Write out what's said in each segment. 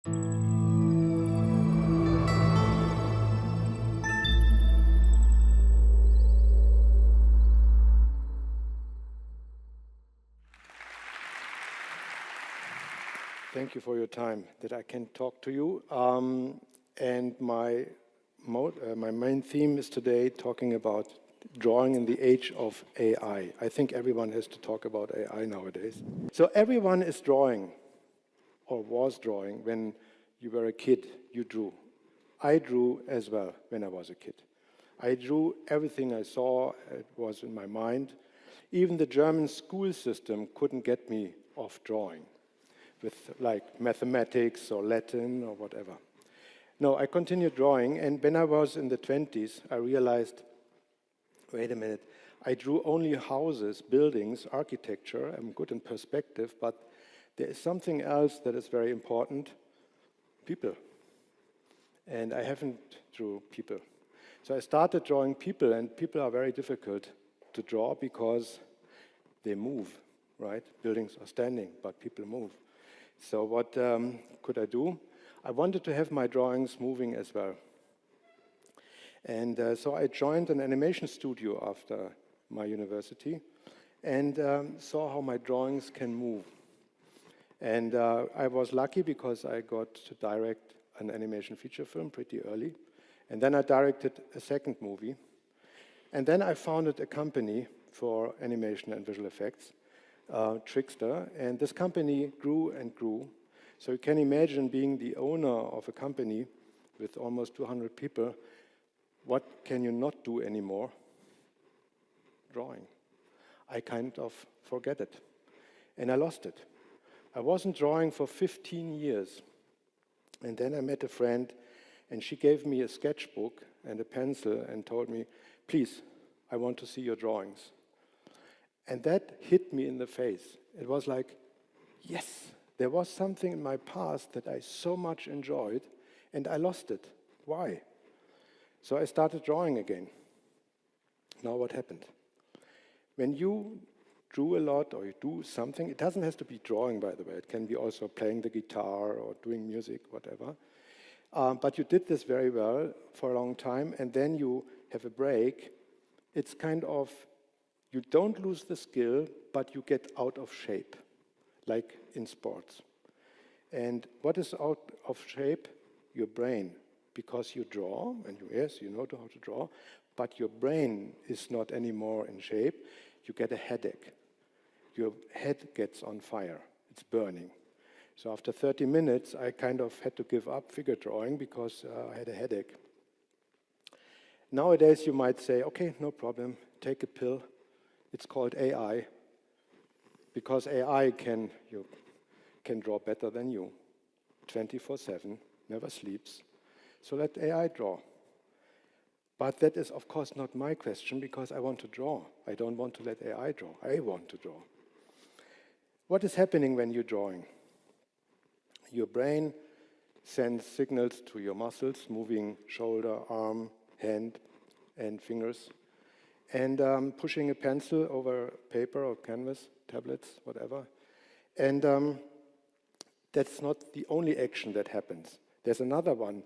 Thank you for your time that I can talk to you. And my main theme is today talking about drawing in the age of AI. I think everyone has to talk about AI nowadays. So everyone is drawing, or was drawing, when you were a kid, you drew. I drew as well when I was a kid. I drew everything I saw, it was in my mind. Even the German school system couldn't get me off drawing with like mathematics or Latin or whatever. No, I continued drawing, and when I was in the 20s, I realized, wait a minute, I drew only houses, buildings, architecture. I'm good in perspective, but there is something else that is very important, people. And I haven't drew people. So I started drawing people, and people are very difficult to draw because they move, right? Buildings are standing, but people move. So what could I do? I wanted to have my drawings moving as well. And so I joined an animation studio after my university and saw how my drawings can move. And I was lucky because I got to direct an animation feature film pretty early. And then I directed a second movie. And then I founded a company for animation and visual effects, Trickster, and this company grew and grew. So you can imagine being the owner of a company with almost 200 people, what can you not do anymore? Drawing. I kind of forget it, and I lost it. I wasn't drawing for 15 years, and then I met a friend, and she gave me a sketchbook and a pencil and told me, please, I want to see your drawings. And that hit me in the face. It was like, yes, there was something in my past that I so much enjoyed, and I lost it. Why? So I started drawing again. Now what happened? When you drew a lot or you do something, it doesn't have to be drawing, by the way. It can be also playing the guitar or doing music, whatever. But you did this very well for a long time, and then you have a break. It's kind of, you don't lose the skill, but you get out of shape, like in sports. And what is out of shape? Your brain, because you draw, and yes, you know how to draw, but your brain is not anymore in shape. You get a headache. Your head gets on fire. It's burning. So after 30 minutes, I kind of had to give up figure drawing because I had a headache. Nowadays, you might say, okay, no problem, take a pill. It's called AI, because AI can draw better than you, 24/7, never sleeps. So let AI draw. But that is, of course, not my question, because I want to draw. I don't want to let AI draw. I want to draw. What is happening when you're drawing? Your brain sends signals to your muscles, moving shoulder, arm, hand, and fingers, and pushing a pencil over paper or canvas, tablets, whatever. And that's not the only action that happens. There's another one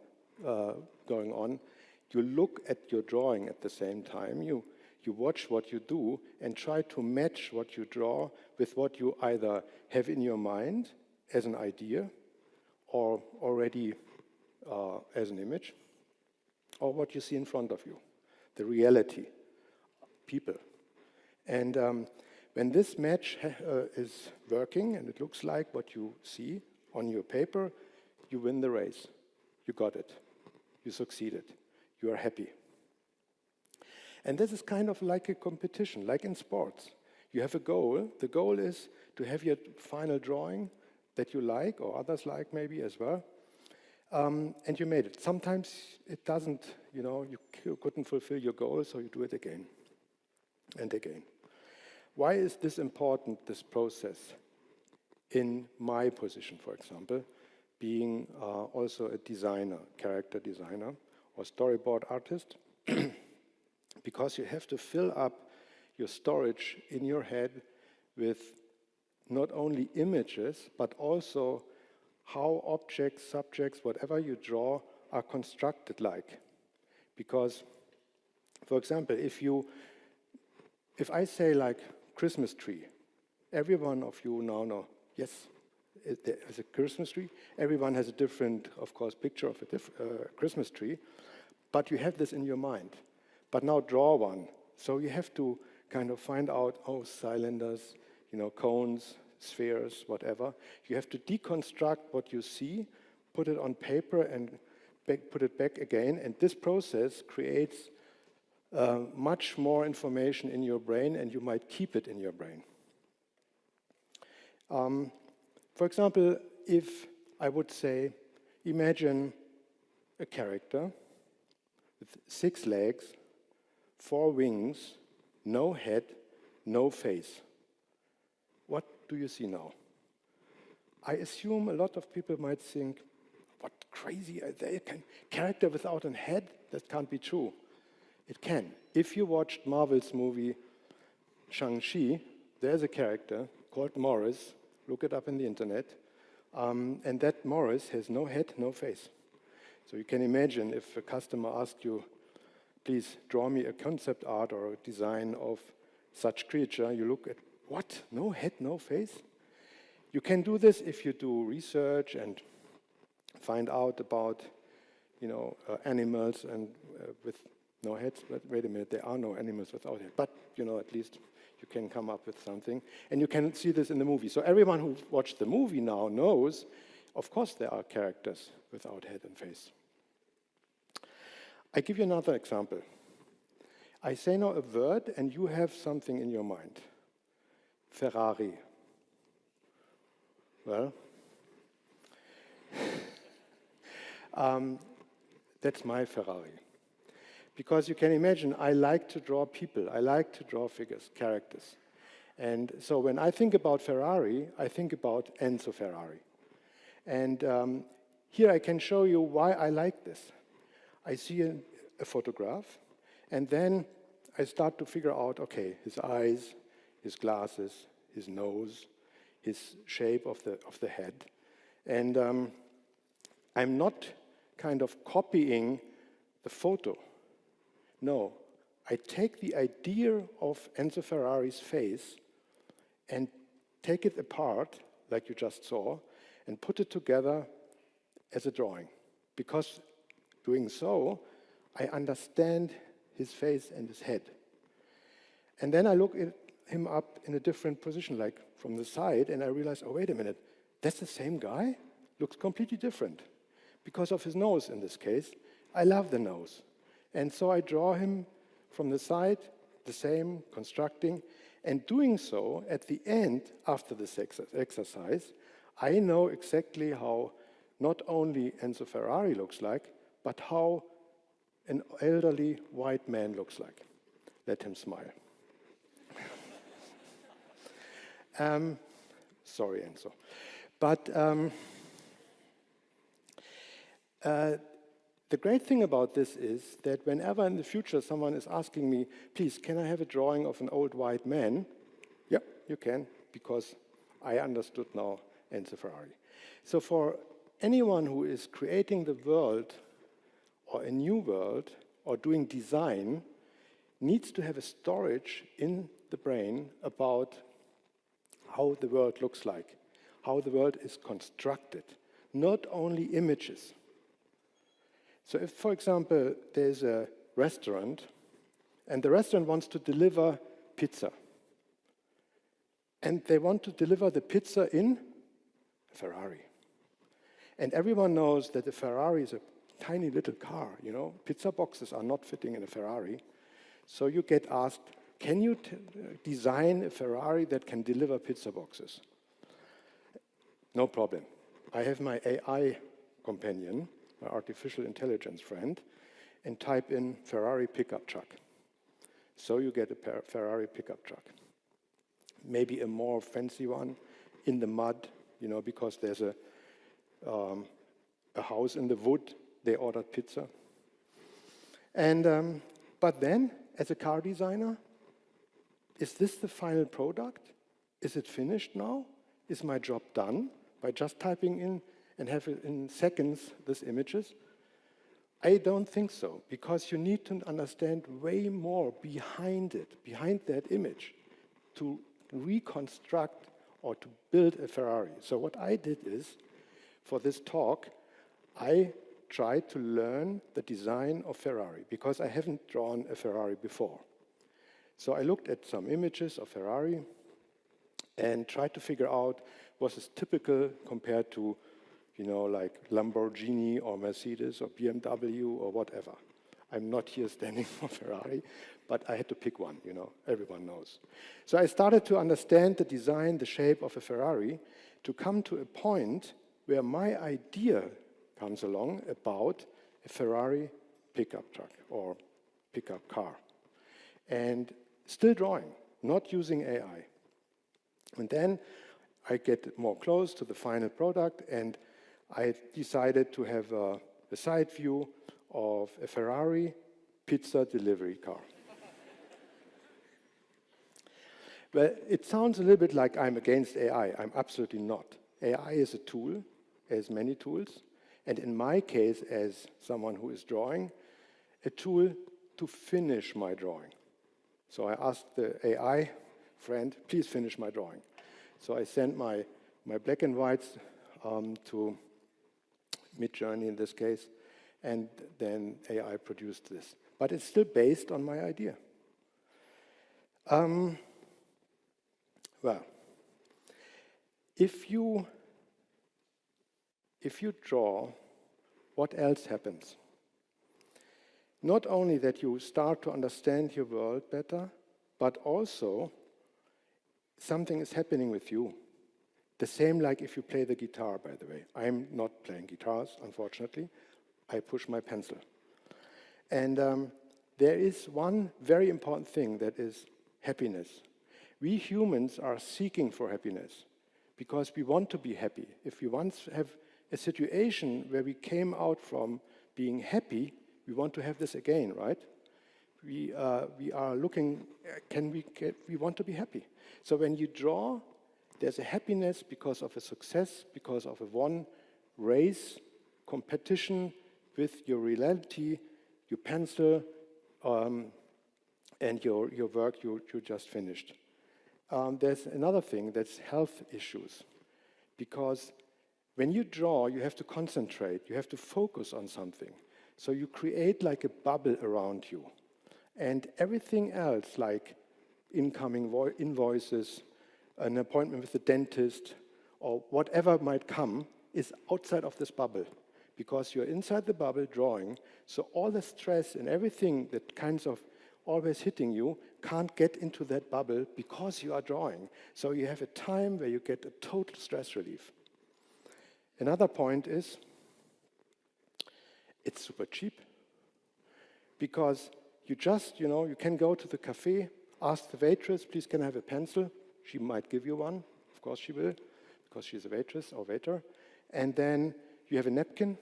going on. You look at your drawing at the same time. You watch what you do and try to match what you draw with what you either have in your mind as an idea or already as an image, or what you see in front of you, the reality, people. And when this match is working and it looks like what you see on your paper, you win the race. You got it. You succeeded. You are happy. And this is kind of like a competition, like in sports. You have a goal. The goal is to have your final drawing that you like, or others like maybe as well, and you made it. Sometimes it doesn't, you couldn't fulfill your goal, so you do it again and again. Why is this important, this process? In my position, for example, being also a designer, character designer, or storyboard artist, because you have to fill up your storage in your head with not only images, but also how objects, subjects, whatever you draw are constructed like. Because, for example, if I say like Christmas tree, every one of you now know, yes, there is a Christmas tree. Everyone has a different, of course, picture of a Christmas tree, but you have this in your mind. But now draw one. So you have to kind of find out, oh, cylinders, cones, spheres, whatever. You have to deconstruct what you see, put it on paper, and put it back again. And this process creates much more information in your brain, and you might keep it in your brain. For example, if I would say, imagine a character with 6 legs, 4 wings, no head, no face. What do you see now? I assume a lot of people might think, what crazy, character without a head? That can't be true. It can. If you watched Marvel's movie Shang-Chi, there's a character called Morris. Look it up in the internet. And that Morris has no head, no face. So you can imagine if a customer asked you, please draw me a concept art or a design of such creature, you look at, what? No head, no face? You can do this if you do research and find out about, animals and with no heads. But wait a minute, there are no animals without head. But, at least you can come up with something. And you can see this in the movie. So everyone who watched the movie now knows, of course, there are characters without head and face. I give you another example. I say now a word, and you have something in your mind. Ferrari. Well, that's my Ferrari. Because you can imagine, I like to draw people. I like to draw figures, characters. And so when I think about Ferrari, I think about Enzo Ferrari. And here I can show you why I like this. I see a photograph, and then I start to figure out, okay, his eyes, his glasses, his nose, his shape of the head. And I'm not kind of copying the photo. No, I take the idea of Enzo Ferrari's face and take it apart, like you just saw, and put it together as a drawing. Because doing so, I understand his face and his head. And then I look at him up in a different position, like from the side, and I realize, oh, wait a minute, that's the same guy? Looks completely different. Because of his nose in this case. I love the nose. And so I draw him from the side, the same, constructing, and doing so, at the end, after this exercise, I know exactly how not only Enzo Ferrari looks like, but how an elderly white man looks like. Let him smile. Sorry, Enzo. But the great thing about this is that whenever in the future someone is asking me, please, can I have a drawing of an old white man? Yeah, you can, because I understood now Enzo Ferrari. So for anyone who is creating the world or a new world or doing design, needs to have a storage in the brain about how the world looks like, how the world is constructed, not only images. So if, for example, there's a restaurant, and the restaurant wants to deliver pizza, and they want to deliver the pizza in a Ferrari. And everyone knows that a Ferrari is a tiny little car, Pizza boxes are not fitting in a Ferrari. So you get asked, can you design a Ferrari that can deliver pizza boxes? No problem. I have my AI companion, my artificial intelligence friend, and type in Ferrari pickup truck. So you get a Ferrari pickup truck. Maybe a more fancy one in the mud, because there's a house in the wood, they ordered pizza. And but then, as a car designer, is this the final product? Is it finished now? Is my job done by just typing in and have in seconds these images? I don't think so, because you need to understand way more behind it, behind that image, to reconstruct or to build a Ferrari. So what I did is, for this talk, I tried to learn the design of Ferrari, because I haven't drawn a Ferrari before. So I looked at some images of Ferrari and tried to figure out, was this typical compared to, like Lamborghini or Mercedes or BMW or whatever. I'm not here standing for Ferrari, but I had to pick one, everyone knows. So I started to understand the design, the shape of a Ferrari, to come to a point where my idea comes along about a Ferrari pickup truck or pickup car. And still drawing, not using AI. And then I get more close to the final product, and I decided to have a side view of a Ferrari pizza delivery car. Well, it sounds a little bit like I'm against AI. I'm absolutely not. AI is a tool, as many tools, and in my case, as someone who is drawing, a tool to finish my drawing. So I asked the AI friend, please finish my drawing. So I sent my black and whites to Midjourney in this case, and then AI produced this. But it's still based on my idea. Well, if you draw, what else happens? Not only that you start to understand your world better, but also something is happening with you. The same like if you play the guitar, by the way. I'm not playing guitars, unfortunately. I push my pencil. And there is one very important thing, that is happiness. We humans are seeking for happiness because we want to be happy. If we once have a situation where we came out from being happy, we want to have this again, right? We are looking, we want to be happy. So when you draw, there's a happiness because of a success, because of a one race, competition with your reality, your pencil, and your work you just finished. There's another thing, that's health issues. Because when you draw, you have to concentrate, you have to focus on something. So you create like a bubble around you. And everything else, like incoming invoices, an appointment with the dentist, or whatever might come, is outside of this bubble. Because you're inside the bubble drawing, so all the stress and everything that kinds of always hitting you can't get into that bubble because you are drawing. So you have a time where you get a total stress relief. Another point is, it's super cheap. Because you just, you can go to the cafe, ask the waitress, please can I have a pencil? She might give you one, of course she will, because she's a waitress or waiter. And then you have a napkin,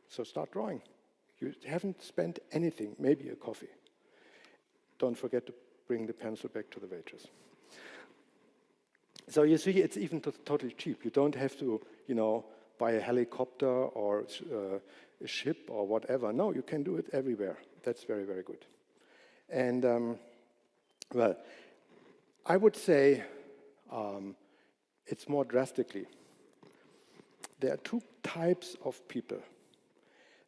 so start drawing. You haven't spent anything, maybe a coffee. Don't forget to bring the pencil back to the waitress. So you see, it's even totally cheap. You don't have to, buy a helicopter or a ship or whatever. No, you can do it everywhere. That's very, very good. And, well, I would say it's more drastically. There are two types of people.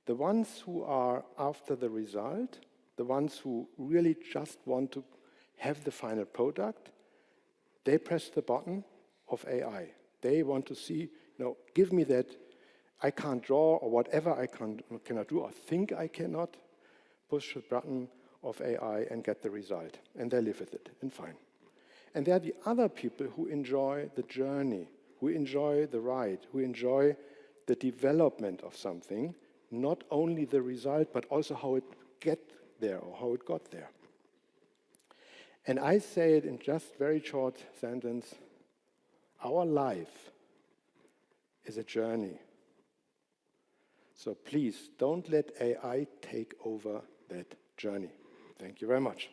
The ones who are after the result, the ones who really just want to have the final product, they press the button of AI. They want to see, give me that I can't draw or whatever I cannot do or think I cannot, push the button of AI and get the result. And they live with it, and fine. And there are the other people who enjoy the journey, who enjoy the ride, who enjoy the development of something, not only the result, but also how it get there or how it got there. And I say it in just very short sentence, our life is a journey. So please don't let AI take over that journey. Thank you very much.